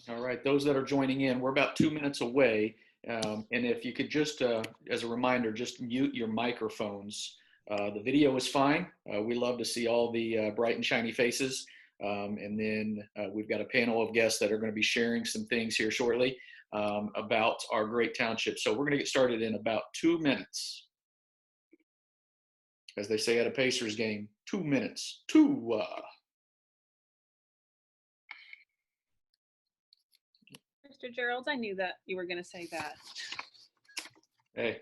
All right, those that are joining in, we're about 2 minutes away. And if you could just, as a reminder, just mute your microphones. The video is fine. We love to see all the bright and shiny faces. And then we've got a panel of guests that are going to be sharing some things here shortly about our great township. So we're going to get started in about 2 minutes. As they say at a Pacers game, 2 minutes. Mr. Gerald, I knew that you were going to say that. Hey.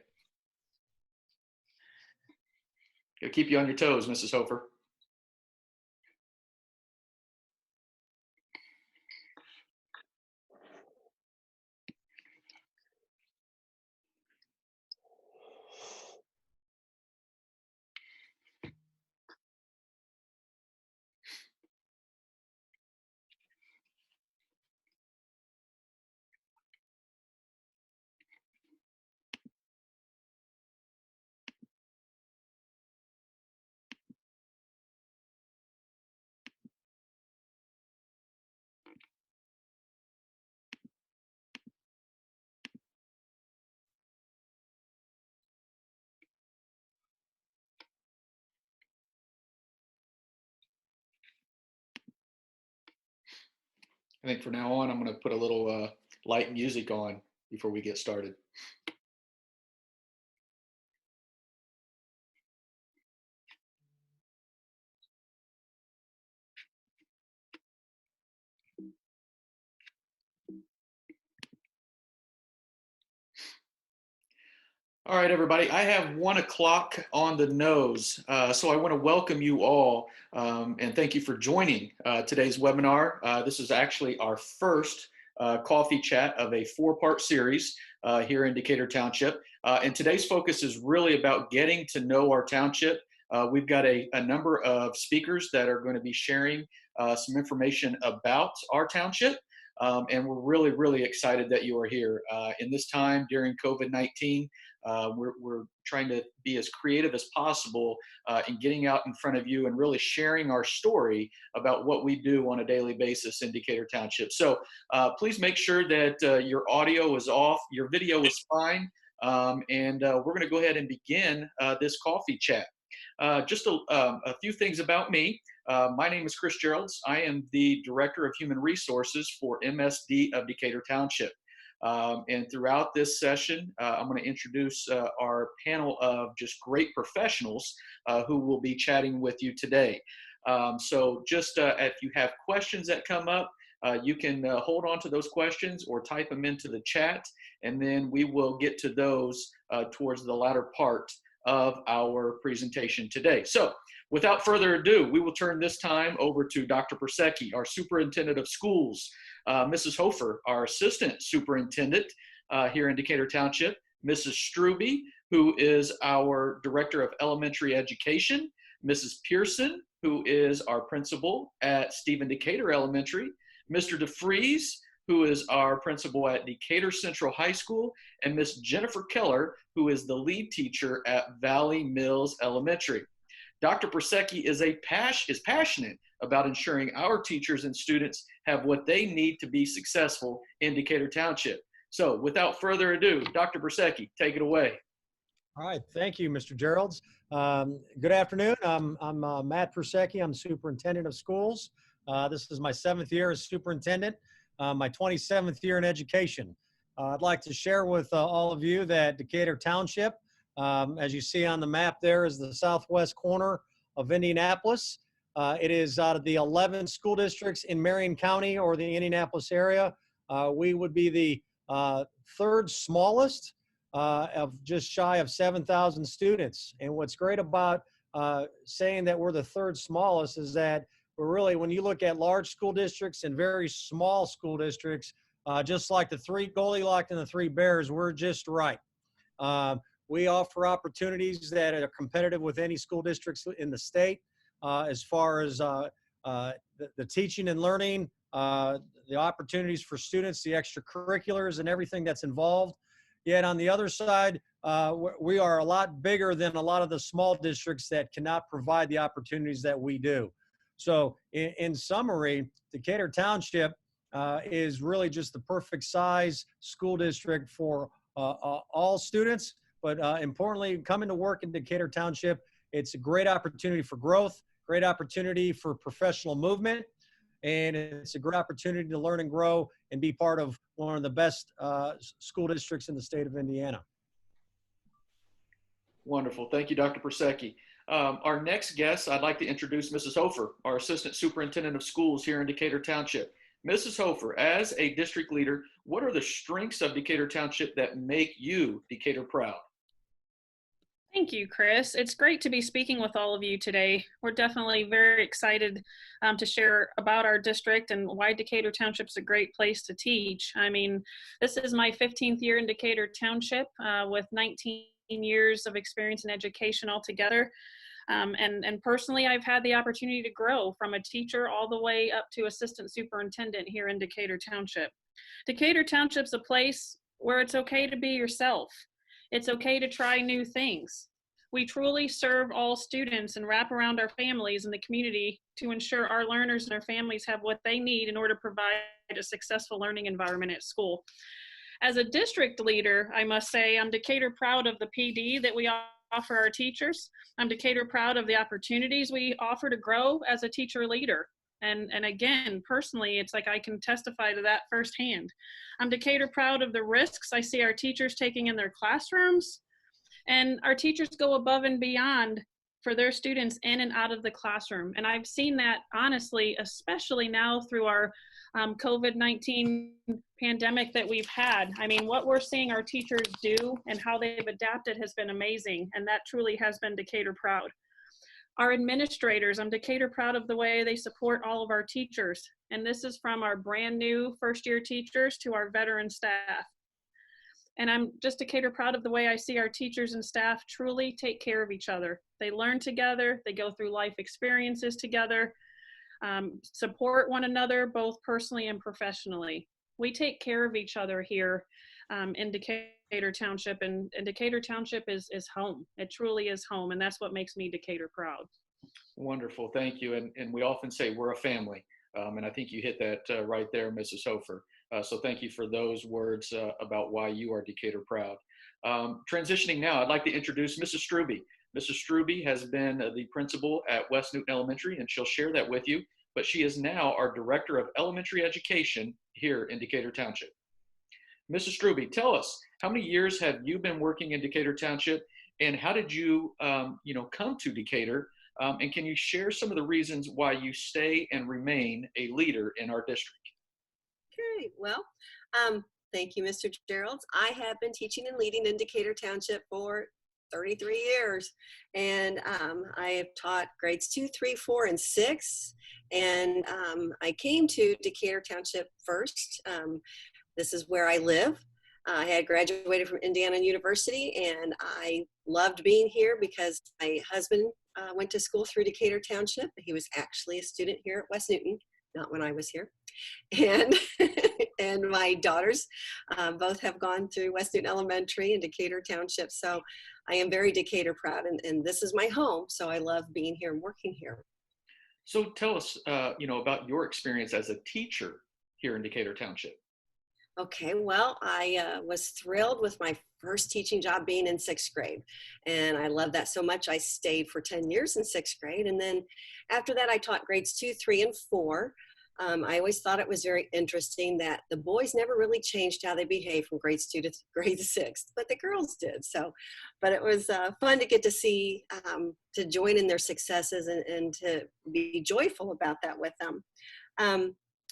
Gotta keep you on your toes, Mrs. Hofer. I think from now on, I'm going to put a little light music on before we get started. All right, everybody, I have 1 o'clock on the nose. So I want to welcome you all and thank you for joining today's webinar. This is actually our first coffee chat of a 4-part series here in Decatur Township. And today's focus is really about getting to know our township. We've got a number of speakers that are going to be sharing some information about our township. And we're really, really excited that you are here. In this time during COVID-19, we're trying to be as creative as possible in getting out in front of you and really sharing our story about what we do on a daily basis in Decatur Township. So please make sure that your audio is off, your video is fine, and we're going to go ahead and begin this coffee chat. Just a few things about me. My name is Chris Geralds. I am the Director of Human Resources for MSD of Decatur Township. And throughout this session, I'm going to introduce our panel of just great professionals who will be chatting with you today. So just if you have questions that come up, you can hold on to those questions or type them into the chat, and then we will get to those towards the latter part of our presentation today. So without further ado, we will turn this time over to Dr. Persecki, our Superintendent of Schools, Mrs. Hofer, our Assistant Superintendent here in Decatur Township, Mrs. Strube, who is our Director of Elementary Education, Mrs. Pearson, who is our Principal at Stephen Decatur Elementary, Mr. DeFries, who is our principal at Decatur Central High School, and Miss Jennifer Keller, who is the lead teacher at Valley Mills Elementary. Dr. Persecki is passionate about ensuring our teachers and students have what they need to be successful in Decatur Township. So without further ado, Dr. Persecki, take it away. All right, thank you, Mr. Geralds. Good afternoon. I'm Matt Persecki. I'm Superintendent of Schools. This is my 7th year as Superintendent, my 27th year in education. I'd like to share with all of you that Decatur Township, as you see on the map there, is the southwest corner of Indianapolis. It is out of the 11 school districts in Marion County or the Indianapolis area. We would be the 3rd smallest of just shy of 7,000 students. And what's great about saying that we're the 3rd smallest is that we're really, when you look at large school districts and very small school districts, just like the 3 Goldilocks and the 3 Bears, we're just right. We offer opportunities that are competitive with any school districts in the state as far as the teaching and learning, the opportunities for students, the extracurriculars and everything that's involved. Yet on the other side, we are a lot bigger than a lot of the small districts that cannot provide the opportunities that we do. So in summary, Decatur Township is really just the perfect size school district for all students. But importantly, coming to work in Decatur Township, it's a great opportunity for growth, great opportunity for professional movement, and it's a great opportunity to learn and grow and be part of one of the best school districts in the state of Indiana. Wonderful. Thank you, Dr. Persecki. Our next guest, I'd like to introduce Mrs. Hofer, our Assistant Superintendent of Schools here in Decatur Township. Mrs. Hofer, as a district leader, what are the strengths of Decatur Township that make you Decatur proud? Thank you, Chris. It's great to be speaking with all of you today. We're definitely very excited to share about our district and why Decatur Township is a great place to teach. I mean, this is my 15th year in Decatur Township with 19 years of experience in education altogether. And personally, I've had the opportunity to grow from a teacher all the way up to assistant superintendent here in Decatur Township. Decatur Township's a place where it's okay to be yourself. It's okay to try new things. We truly serve all students and wrap around our families and the community to ensure our learners and our families have what they need in order to provide a successful learning environment at school. As a district leader, I must say I'm Decatur proud of the PD that we offer our teachers. I'm Decatur proud of the opportunities we offer to grow as a teacher leader. And again, personally, it's like I can testify to that firsthand. I'm Decatur proud of the risks I see our teachers taking in their classrooms, and our teachers go above and beyond for their students in and out of the classroom. And I've seen that honestly, especially now through our COVID-19 pandemic that we've had. I mean, what we're seeing our teachers do and how they've adapted has been amazing, and that truly has been Decatur proud. Our administrators, I'm Decatur proud of the way they support all of our teachers. And this is from our brand new first-year teachers to our veteran staff. And I'm just Decatur proud of the way I see our teachers and staff truly take care of each other. They learn together, they go through life experiences together, support one another, both personally and professionally. We take care of each other here in Decatur Township, and Decatur Township is home. It truly is home, and that's what makes me Decatur proud. Wonderful, thank you. And we often say we're a family, and I think you hit that right there, Mrs. Hofer. So thank you for those words about why you are Decatur proud. Transitioning now, I'd like to introduce Mrs. Strube. Mrs. Strube has been the principal at West Newton Elementary, and she'll share that with you, but she is now our Director of Elementary Education here in Decatur Township. Mrs. Strube, tell us, how many years have you been working in Decatur Township, and how did you, come to Decatur? And can you share some of the reasons why you stay and remain a leader in our district? Okay, well, thank you, Mr. Geralds. I have been teaching and leading in Decatur Township for 33 years, and I have taught grades 2, 3, 4, and 6, and I came to Decatur Township first. This is where I live. I had graduated from Indiana University, and I loved being here because my husband went to school through Decatur Township. He was actually a student here at West Newton, not when I was here. And and my daughters both have gone through West Newton Elementary and Decatur Township. So I am very Decatur proud, and this is my home. So I love being here and working here. So tell us, about your experience as a teacher here in Decatur Township. Okay, well, I was thrilled with my first teaching job being in 6th grade. And I loved that so much, I stayed for 10 years in 6th grade. And then after that, I taught grades 2, 3, and 4. I always thought it was very interesting that the boys never really changed how they behaved from grades 2 to grade 6, but the girls did. But it was fun to get to see, to join in their successes and to be joyful about that with them.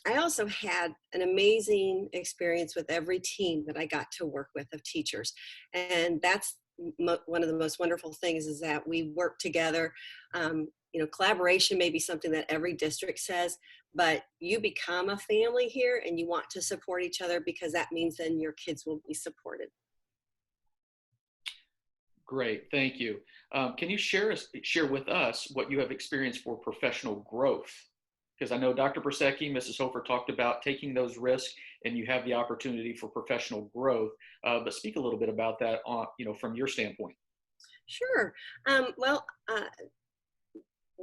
I also had an amazing experience with every team that I got to work with of teachers. And that's one of the most wonderful things, is that we work together. Collaboration may be something that every district says, but you become a family here and you want to support each other, because that means then your kids will be supported. Great, thank you. Can you share with us what you have experienced for professional growth? Because I know Dr. Persecki, Mrs. Hofer talked about taking those risks, and you have the opportunity for professional growth. But speak a little bit about that, from your standpoint. Sure.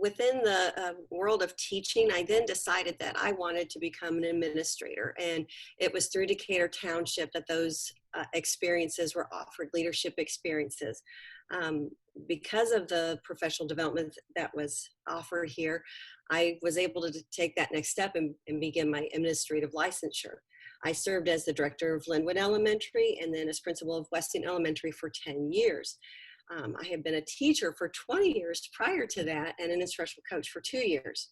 within the world of teaching, I then decided that I wanted to become an administrator. And it was through Decatur Township that those experiences were offered, leadership experiences. Because of the professional development that was offered here, I was able to take that next step and begin my administrative licensure. I served as the director of Linwood Elementary and then as principal of Weston Elementary for 10 years. I have been a teacher for 20 years prior to that and an instructional coach for 2 years.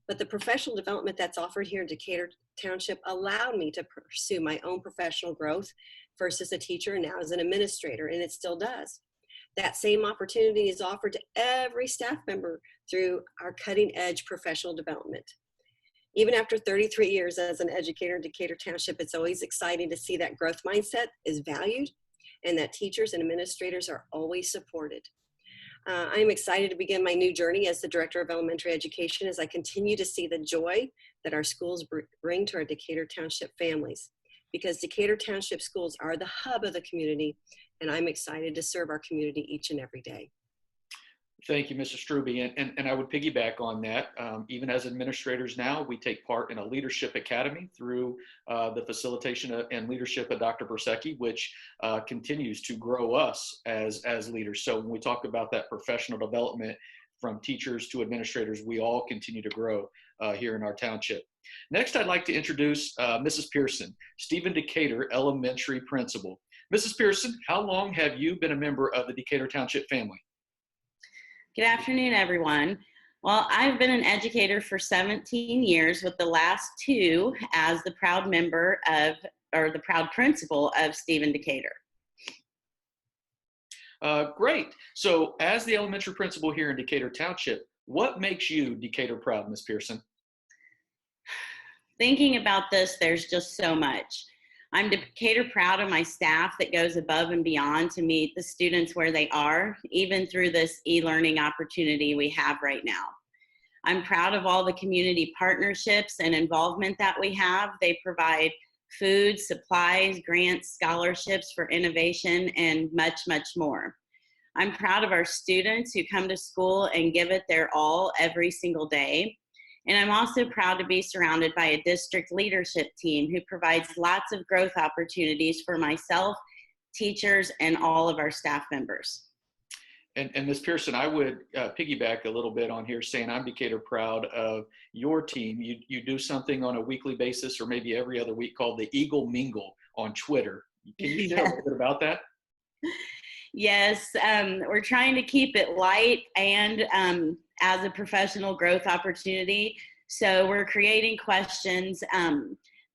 But the professional development that's offered here in Decatur Township allowed me to pursue my own professional growth, first as a teacher and now as an administrator, and it still does. That same opportunity is offered to every staff member through our cutting edge professional development. Even after 33 years as an educator in Decatur Township, it's always exciting to see that growth mindset is valued and that teachers and administrators are always supported. I am excited to begin my new journey as the Director of Elementary Education as I continue to see the joy that our schools bring to our Decatur Township families. Because Decatur Township schools are the hub of the community, and I'm excited to serve our community each and every day. Thank you, Mrs. Strube. And I would piggyback on that. Even as administrators now, we take part in a leadership academy through the facilitation and leadership of Dr. Bersecki, which continues to grow us as leaders. So when we talk about that professional development from teachers to administrators, we all continue to grow here in our township. Next, I'd like to introduce Mrs. Pearson, Stephen Decatur Elementary Principal. Mrs. Pearson, how long have you been a member of the Decatur Township family? Good afternoon, everyone. Well, I've been an educator for 17 years, with the last 2 as the proud member of, or the proud principal of Stephen Decatur. Great. So as the elementary principal here in Decatur Township, what makes you Decatur proud, Ms. Pearson? Thinking about this, there's just so much. I'm Decatur proud of my staff that goes above and beyond to meet the students where they are, even through this e-learning opportunity we have right now. I'm proud of all the community partnerships and involvement that we have. They provide food, supplies, grants, scholarships for innovation, and much, much more. I'm proud of our students who come to school and give it their all every single day. And I'm also proud to be surrounded by a district leadership team who provides lots of growth opportunities for myself, teachers, and all of our staff members. And Ms. Pearson, I would piggyback a little bit on here saying I'm Decatur proud of your team. You do something on a weekly basis or maybe every other week called the Eagle Mingle on Twitter. Can you share a little bit about that? Yes, we're trying to keep it light and as a professional growth opportunity. So we're creating questions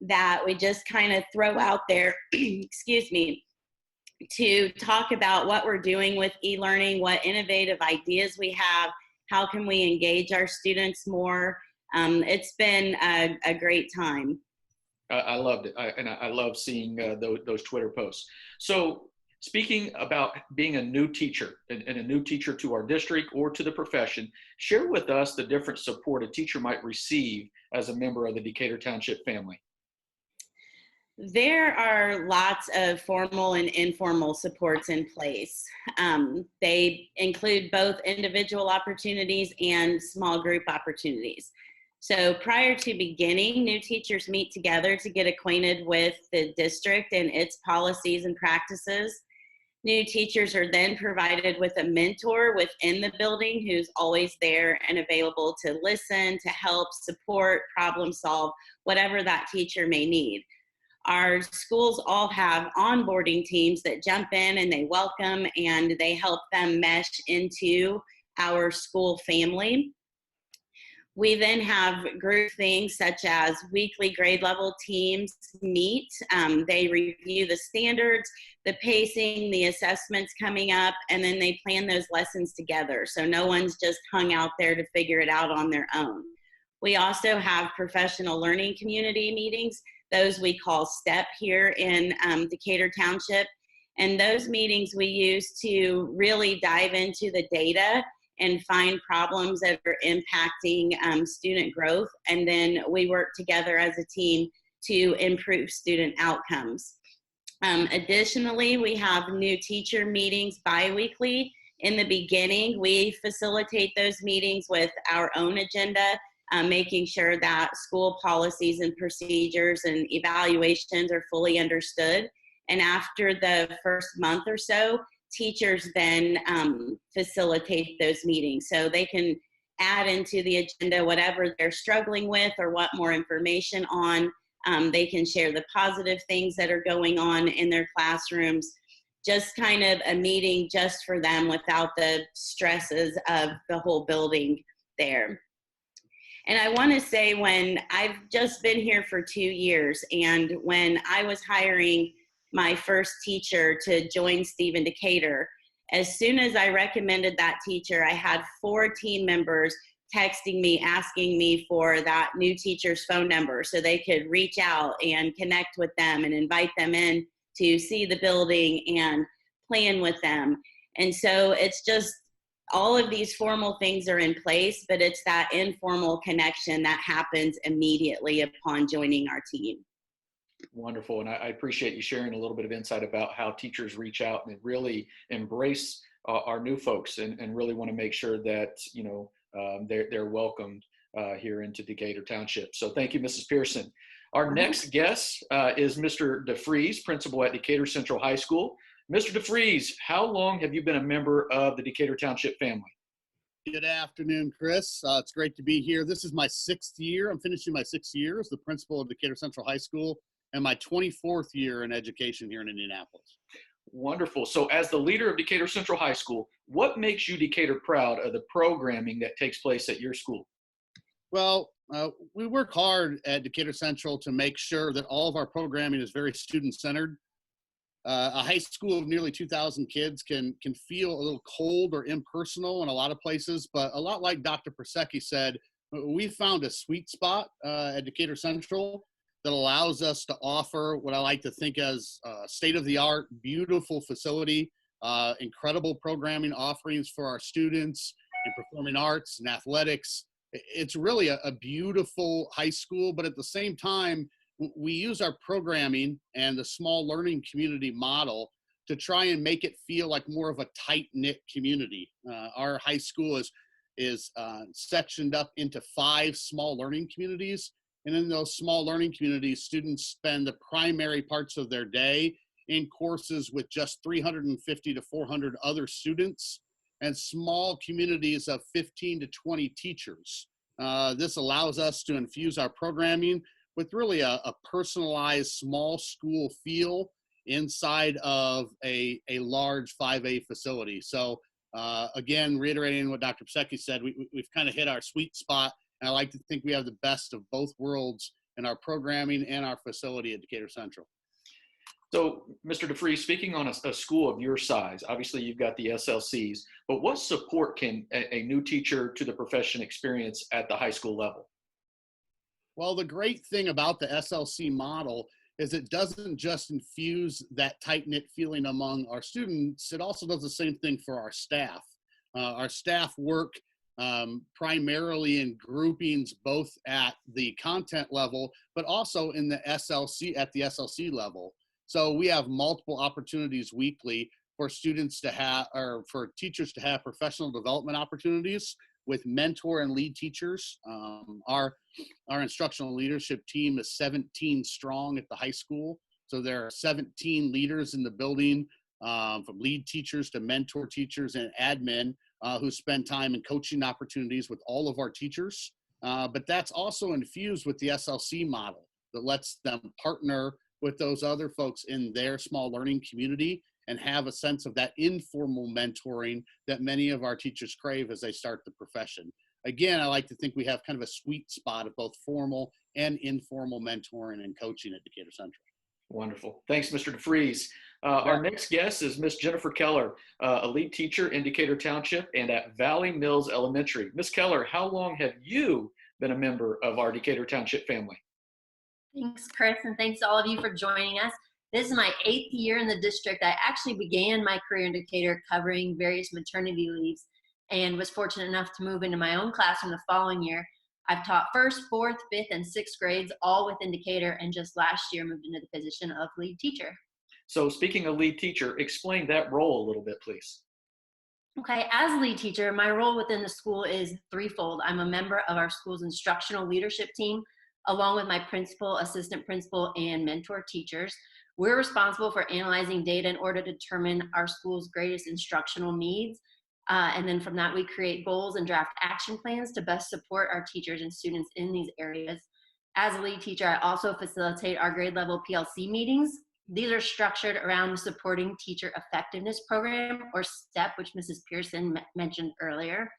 that we just kind of throw out there, excuse me, to talk about what we're doing with e-learning, what innovative ideas we have, how can we engage our students more. It's been a great time. I loved it. I love seeing those Twitter posts. So speaking about being a new teacher and a new teacher to our district or to the profession, share with us the different support a teacher might receive as a member of the Decatur Township family. There are lots of formal and informal supports in place. They include both individual opportunities and small group opportunities. So prior to beginning, new teachers meet together to get acquainted with the district and its policies and practices. New teachers are then provided with a mentor within the building who's always there and available to listen, to help, support, problem solve, whatever that teacher may need. Our schools all have onboarding teams that jump in and they welcome and they help them mesh into our school family. We then have group things such as weekly grade level teams meet. They review the standards, the pacing, the assessments coming up, and then they plan those lessons together. So no one's just hung out there to figure it out on their own. We also have professional learning community meetings. Those we call STEP here in Decatur Township. And those meetings we use to really dive into the data and find problems that are impacting student growth. And then we work together as a team to improve student outcomes. Additionally, we have new teacher meetings bi-weekly In the beginning, we facilitate those meetings with our own agenda, making sure that school policies and procedures and evaluations are fully understood. And after the first month or so, teachers then facilitate those meetings. So they can add into the agenda whatever they're struggling with or want more information on. They can share the positive things that are going on in their classrooms. Just kind of a meeting just for them without the stresses of the whole building there. And I want to say, when I've just been here for 2 years, and when I was hiring my first teacher to join Steve Decatur, as soon as I recommended that teacher, I had 4 team members texting me, asking me for that new teacher's phone number so they could reach out and connect with them and invite them in to see the building and plan with them. And so it's just, all of these formal things are in place, but it's that informal connection that happens immediately upon joining our team. Wonderful. And I appreciate you sharing a little bit of insight about how teachers reach out and really embrace our new folks and really want to make sure that, you know, they're welcomed here into Decatur Township. So thank you, Mrs. Pearson. Our next guest is Mr. DeFries, principal at Decatur Central High School. Mr. DeFries, how long have you been a member of the Decatur Township family? Good afternoon, Chris. It's great to be here. This is my 6th year. I'm finishing my 6th year as the principal of Decatur Central High School, and my 24th year in education here in Indianapolis. Wonderful. So as the leader of Decatur Central High School, what makes you Decatur proud of the programming that takes place at your school? Well, we work hard at Decatur Central to make sure that all of our programming is very student-centered. A high school of nearly 2,000 kids can feel a little cold or impersonal in a lot of places, but a lot like Dr. Persecki said, we found a sweet spot at Decatur Central that allows us to offer what I like to think as state-of-the-art, beautiful facility, incredible programming offerings for our students in performing arts and athletics. It's really a beautiful high school, but at the same time, we use our programming and the small learning community model to try and make it feel like more of a tight-knit community. Our high school is sectioned up into 5 small learning communities. And in those small learning communities, students spend the primary parts of their day in courses with just 350 to 400 other students and small communities of 15 to 20 teachers. This allows us to infuse our programming with really a personalized small school feel inside of a large 5A facility. So again, reiterating what Dr. Persecki said, we've kind of hit our sweet spot. And I like to think we have the best of both worlds in our programming and our facility at Decatur Central. So, Mr. DeFries, speaking on a school of your size, obviously you've got the SLCs, but what support can a new teacher to the profession experience at the high school level? Well, the great thing about the SLC model is it doesn't just infuse that tight-knit feeling among our students, it also does the same thing for our staff. Our staff work primarily in groupings both at the content level, but also in the SLC at the SLC level. So we have multiple opportunities weekly for students to have, or for teachers to have professional development opportunities with mentor and lead teachers. Our instructional leadership team is 17 strong at the high school. So there are 17 leaders in the building, from lead teachers to mentor teachers and admin, who spend time in coaching opportunities with all of our teachers. But that's also infused with the SLC model that lets them partner with those other folks in their small learning community and have a sense of that informal mentoring that many of our teachers crave as they start the profession. Again, I like to think we have kind of a sweet spot of both formal and informal mentoring and coaching at Decatur Central. Wonderful. Thanks, Mr. DeFries. Our next guest is Miss Jennifer Keller, a lead teacher in Decatur Township and at Valley Mills Elementary. Miss Keller, how long have you been a member of our Decatur Township family? Thanks, Chris, and thanks to all of you for joining us. This is my 8th year in the district. I actually began my career in Decatur covering various maternity leaves and was fortunate enough to move into my own classroom the following year. I've taught 1st, 4th, 5th, and 6th grades, all within Decatur, and just last year moved into the position of lead teacher. So speaking of lead teacher, explain that role a little bit, please. Okay, as lead teacher, my role within the school is threefold. I'm a member of our school's instructional leadership team, along with my principal, assistant principal, and mentor teachers. We're responsible for analyzing data in order to determine our school's greatest instructional needs. And then from that, we create goals and draft action plans to best support our teachers and students in these areas. As a lead teacher, I also facilitate our grade level PLC meetings. These are structured around the Supporting Teacher Effectiveness Program, or STEP, which Mrs. Pearson mentioned earlier.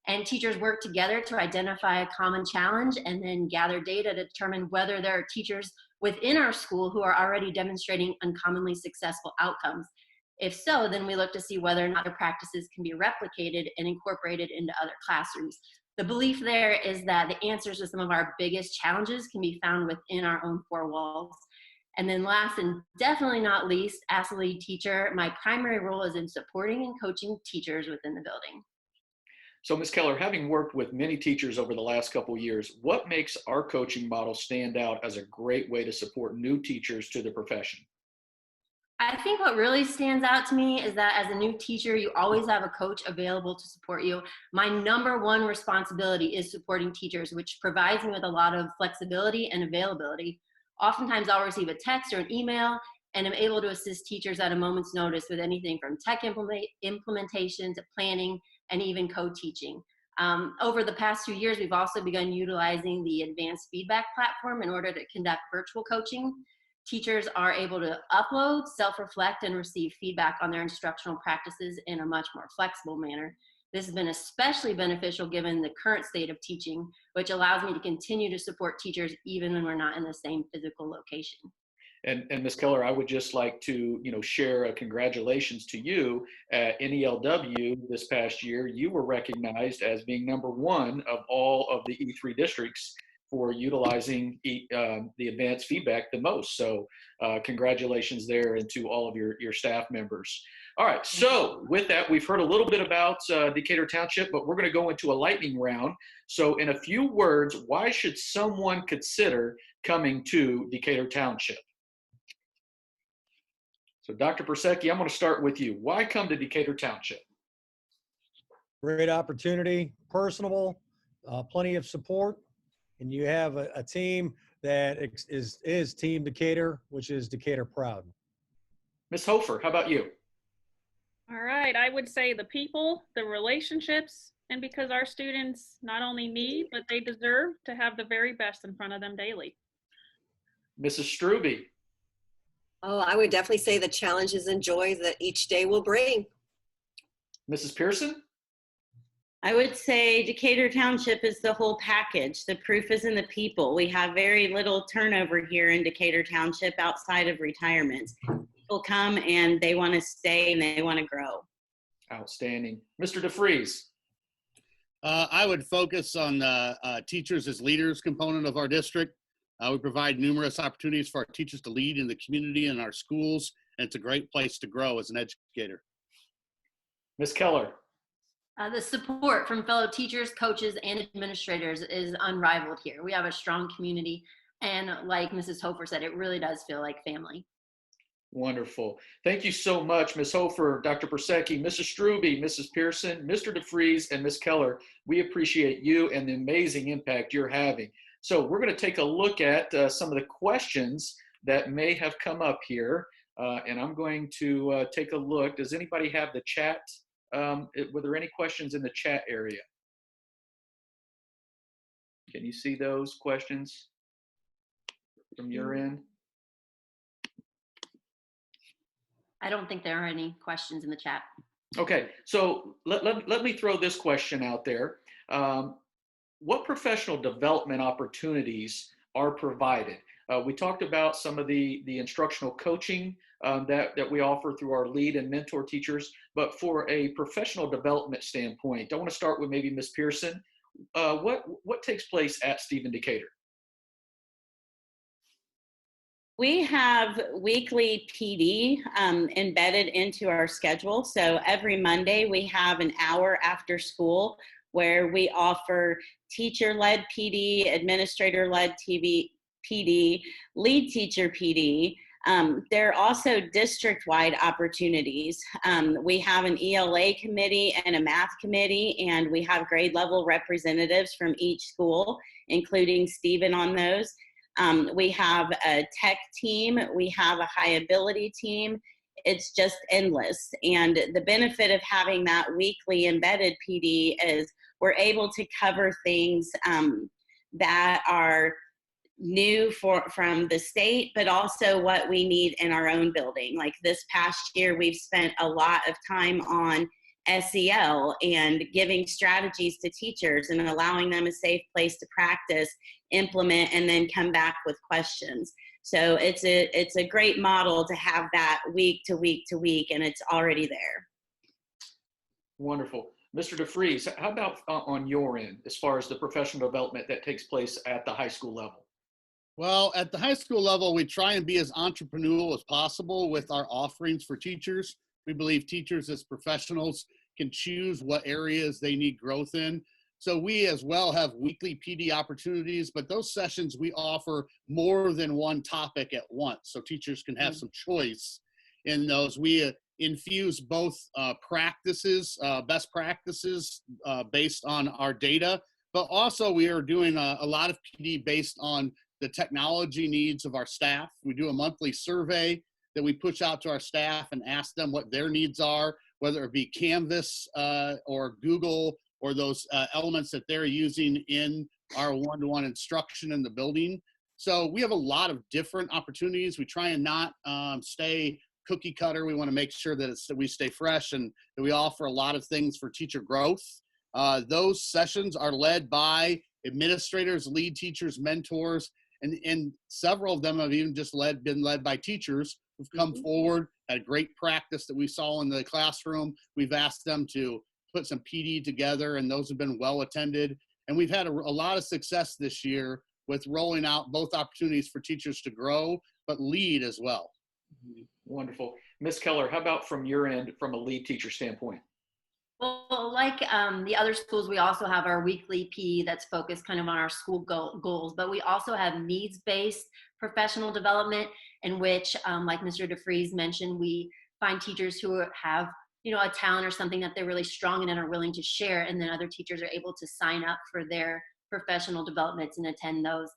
And teachers work together to identify a common challenge and then gather data to determine whether there are teachers within our school who are already demonstrating uncommonly successful outcomes. If so, then we look to see whether or not their practices can be replicated and incorporated into other classrooms. The belief there is that the answers to some of our biggest challenges can be found within our own four walls. And then last and definitely not least, as a lead teacher, my primary role is in supporting and coaching teachers within the building. So, Ms. Keller, having worked with many teachers over the last couple of years, what makes our coaching model stand out as a great way to support new teachers to the profession? I think what really stands out to me is that as a new teacher, you always have a coach available to support you. My number one responsibility is supporting teachers, which provides me with a lot of flexibility and availability. Oftentimes I'll receive a text or an email and am able to assist teachers at a moment's notice with anything from tech implementation to planning and even co-teaching. Over the past 2 years, we've also begun utilizing the advanced feedback platform in order to conduct virtual coaching. Teachers are able to upload, self-reflect, and receive feedback on their instructional practices in a much more flexible manner. This has been especially beneficial given the current state of teaching, which allows me to continue to support teachers even when we're not in the same physical location. And Ms. Keller, I would just like to, share a congratulations to you at NELW this past year. You were recognized as being number one of all of the E3 districts for utilizing the advanced feedback the most. So congratulations there, and to all of your staff members. All right, so with that, we've heard a little bit about Decatur Township, but we're going to go into a lightning round. So in a few words, why should someone consider coming to Decatur Township? So Dr. Persecki, I'm going to start with you. Why come to Decatur Township? Great opportunity, personable, plenty of support, and you have a team that is Team Decatur, which is Decatur proud. Ms. Hofer, how about you? All right, I would say the people, the relationships, and because our students not only need, but they deserve to have the very best in front of them daily. Mrs. Strube. Oh, I would definitely say the challenges and joys that each day will bring. Mrs. Pearson? I would say Decatur Township is the whole package. The proof is in the people. We have very little turnover here in Decatur Township outside of retirements. People come and they want to stay and they want to grow. Outstanding. Mr. DeFries? I would focus on teachers as leaders component of our district. We provide numerous opportunities for our teachers to lead in the community and our schools, and it's a great place to grow as an educator. Ms. Keller? The support from fellow teachers, coaches, and administrators is unrivaled here. We have a strong community, and like Mrs. Hofer said, it really does feel like family. Wonderful. Thank you so much, Ms. Hofer, Dr. Persecki, Mrs. Strube, Mrs. Pearson, Mr. DeFries, and Ms. Keller. We appreciate you and the amazing impact you're having. So we're going to take a look at some of the questions that may have come up here, and I'm going to take a look. Does anybody have the chat? Were there any questions in the chat area? Can you see those questions from your end? I don't think there are any questions in the chat. Okay, so let me throw this question out there. What professional development opportunities are provided? We talked about some of the instructional coaching that we offer through our lead and mentor teachers, but for a professional development standpoint, I want to start with maybe Ms. Pearson. What takes place at Stephen Decatur? We have weekly PD embedded into our schedule. So every Monday we have an hour after school where we offer teacher-led PD, administrator-led PD, lead teacher PD, There are also district-wide opportunities. We have an ELA committee and a math committee, and we have grade level representatives from each school, including Stephen on those. We have a tech team, we have a high ability team. It's just endless. And the benefit of having that weekly embedded PD is we're able to cover things that are new from the state, but also what we need in our own building. Like this past year, we've spent a lot of time on SEL and giving strategies to teachers and allowing them a safe place to practice, implement, and then come back with questions. So it's a great model to have that week to week to week, and it's already there. Wonderful. Mr. DeFries, how about on your end, as far as the professional development that takes place at the high school level? Well, at the high school level, we try and be as entrepreneurial as possible with our offerings for teachers. We believe teachers as professionals can choose what areas they need growth in. So we as well have weekly PD opportunities, but those sessions we offer more than one topic at once, so teachers can have some choice in those. We infuse both practices, best practices based on our data, but also we are doing a lot of PD based on the technology needs of our staff. We do a monthly survey that we push out to our staff and ask them what their needs are, whether it be Canvas or Google or those elements that they're using in our one-to-one instruction in the building. So we have a lot of different opportunities. We try and not stay cookie cutter. We want to make sure that we stay fresh and that we offer a lot of things for teacher growth. Those sessions are led by administrators, lead teachers, mentors, and several of them have even just been led by teachers who've come forward, had great practice that we saw in the classroom. We've asked them to put some PD together, and those have been well attended. And we've had a lot of success this year with rolling out both opportunities for teachers to grow, but lead as well. Wonderful. Ms. Keller, how about from your end, from a lead teacher standpoint? Well, like the other schools, we also have our weekly PD that's focused kind of on our school goals, but we also have needs-based professional development in which, like Mr. DeFries mentioned, we find teachers who have, a talent or something that they're really strong in and are willing to share, and then other teachers are able to sign up for their professional developments and attend those.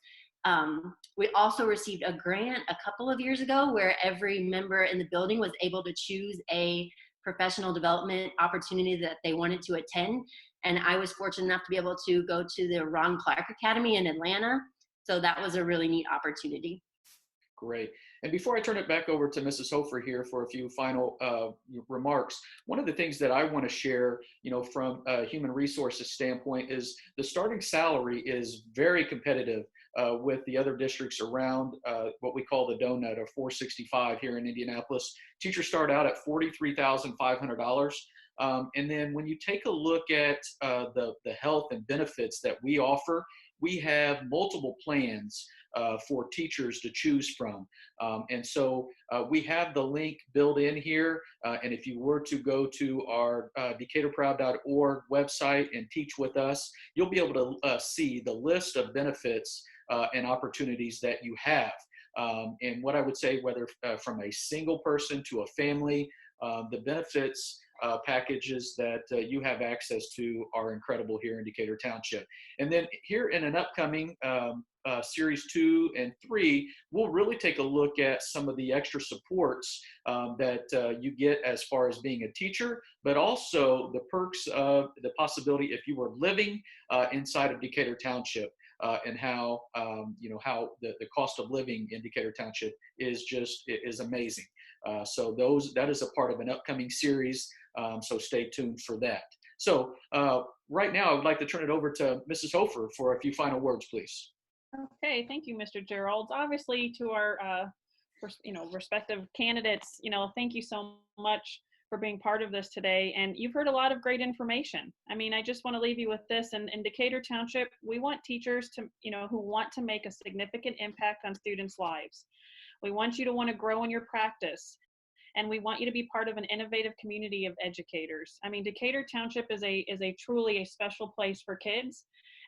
We also received a grant a couple of years ago where every member in the building was able to choose a professional development opportunity that they wanted to attend. And I was fortunate enough to be able to go to the Ron Clark Academy in Atlanta. So that was a really neat opportunity. Great. And before I turn it back over to Mrs. Hofer here for a few final remarks, one of the things that I want to share, from a human resources standpoint is the starting salary is very competitive with the other districts around what we call the donut of 465 here in Indianapolis. Teachers start out at $43,500. And then when you take a look at the health and benefits that we offer, we have multiple plans for teachers to choose from. And so we have the link built in here. And if you were to go to our DecaturProud.org website and teach with us, you'll be able to see the list of benefits and opportunities that you have. And what I would say, whether from a single person to a family, the benefits packages that you have access to are incredible here in Decatur Township. And then here in an upcoming Series 2 and 3, we'll really take a look at some of the extra supports that you get as far as being a teacher, but also the perks of the possibility if you were living inside of Decatur Township. And how how the cost of living in Decatur Township is amazing. So that is a part of an upcoming series. So stay tuned for that. So right now, I would like to turn it over to Mrs. Hofer for a few final words, please. Okay, thank you, Mr. Gerald. Obviously, to our respective candidates, thank you so much for being part of this today. And you've heard a lot of great information. I mean, I just want to leave you with this. In Decatur Township, we want teachers to, who want to make a significant impact on students' lives. We want you to want to grow in your practice. And we want you to be part of an innovative community of educators. I mean, Decatur Township is truly a special place for kids.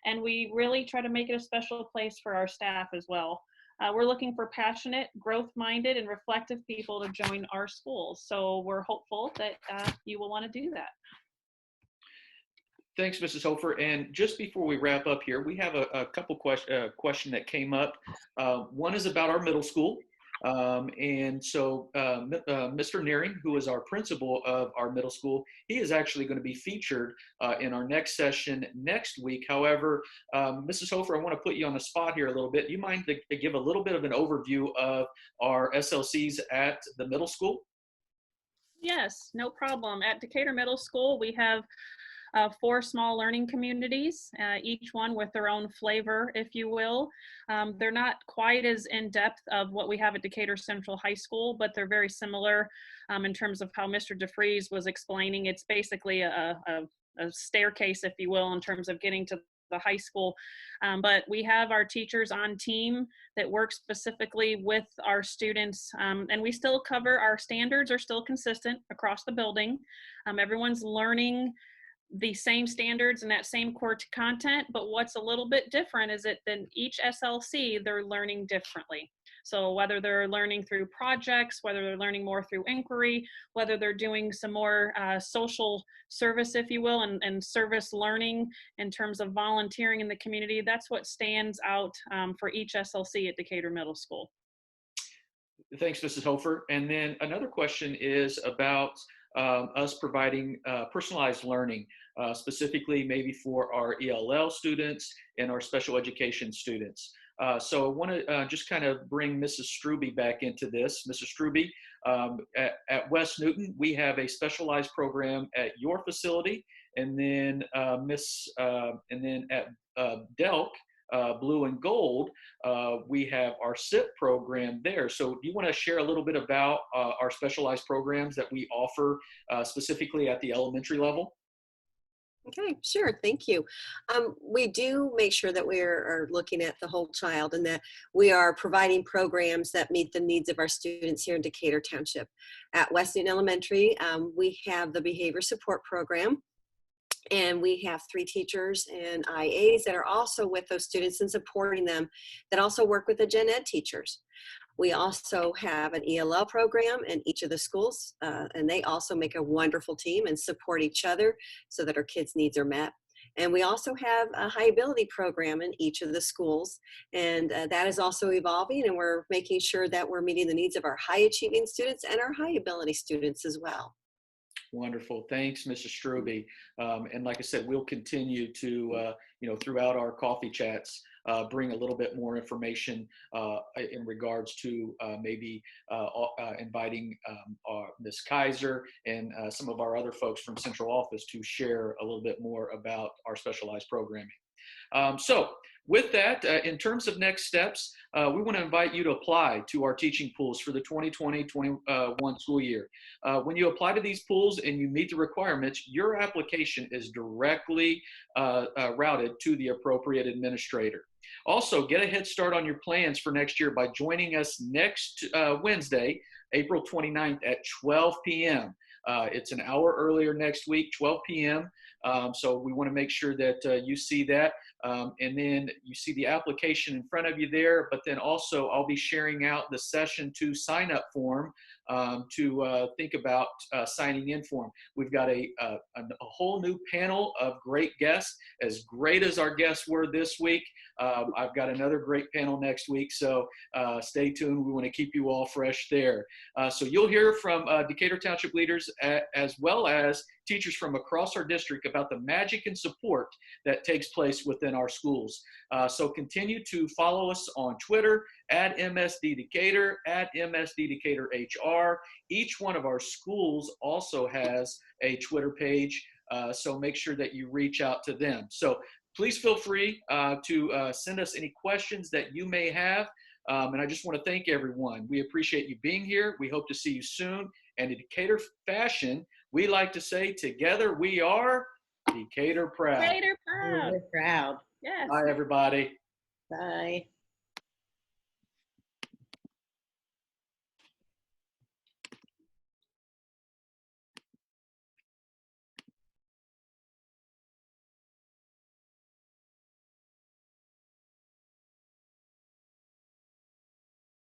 And we really try to make it a special place for our staff as well. we're looking for passionate, growth-minded, and reflective people to join our schools. So we're hopeful that you will want to do that. Thanks, Mrs. Hofer. And just before we wrap up here, we have a couple question that came up. One is about our middle school. And so Mr. Nearing, who is our principal of our middle school, he is actually going to be featured in our next session next week. However, Mrs. Hofer, I want to put you on the spot here a little bit. Do you mind to give a little bit of an overview of our SLCs at the middle school? Yes, no problem. At Decatur Middle School, we have 4 small learning communities, each one with their own flavor, if you will. They're not quite as in-depth of what we have at Decatur Central High School, but they're very similar in terms of how Mr. DeFries was explaining. It's basically a staircase, if you will, in terms of getting to the high school. But we have our teachers on team that work specifically with our students, and we still cover, our standards are still consistent across the building. Everyone's learning the same standards and that same core content, but what's a little bit different is that then each SLC, they're learning differently. So whether they're learning through projects, whether they're learning more through inquiry, whether they're doing some more social service, if you will, and service learning in terms of volunteering in the community, that's what stands out for each SLC at Decatur Middle School. Thanks, Mrs. Hofer. And then another question is about us providing personalized learning, specifically maybe for our ELL students and our special education students. So I want to just kind of bring Mrs. Strube back into this. Mrs. Strube, at West Newton, we have a specialized program at your facility, and then at Delk, Blue and Gold, we have our SIP program there. So do you want to share a little bit about our specialized programs that we offer specifically at the elementary level? Okay, sure. Thank you. We do make sure that we are looking at the whole child and that we are providing programs that meet the needs of our students here in Decatur Township. At West Newton Elementary, we have the behavior support program. And we have 3 teachers and IAs that are also with those students and supporting them, that also work with the gen ed teachers. We also have an ELL program in each of the schools, and they also make a wonderful team and support each other so that our kids' needs are met. And we also have a high ability program in each of the schools, and that is also evolving, and we're making sure that we're meeting the needs of our high achieving students and our high ability students as well. Wonderful. Thanks, Mrs. Strube. And like I said, we'll continue to, throughout our coffee chats, bring a little bit more information in regards to maybe inviting Ms. Kaiser and some of our other folks from central office to share a little bit more about our specialized programming. So with that, in terms of next steps, we want to invite you to apply to our teaching pools for the 2020-21 school year. When you apply to these pools and you meet the requirements, your application is directly routed to the appropriate administrator. Also, get a head start on your plans for next year by joining us next Wednesday, April 29th at 12 p.m. It's an hour earlier next week, 12 p.m. So we want to make sure that you see that. And then you see the application in front of you there, but then also I'll be sharing out the session 2 sign up form to think about signing in for them. We've got a whole new panel of great guests, as great as our guests were this week. I've got another great panel next week, so stay tuned. We want to keep you all fresh there. So you'll hear from Decatur Township leaders as well as teachers from across our district about the magic and support that takes place within our schools. So continue to follow us on Twitter at MSD Decatur, at MSD Decatur HR. Each one of our schools also has a Twitter page, so make sure that you reach out to them. So please feel free to send us any questions that you may have. And I just want to thank everyone. We appreciate you being here. We hope to see you soon. And in Decatur fashion, we like to say, together we are Decatur proud. Decatur proud. We're proud. Yes. Bye, everybody. Bye.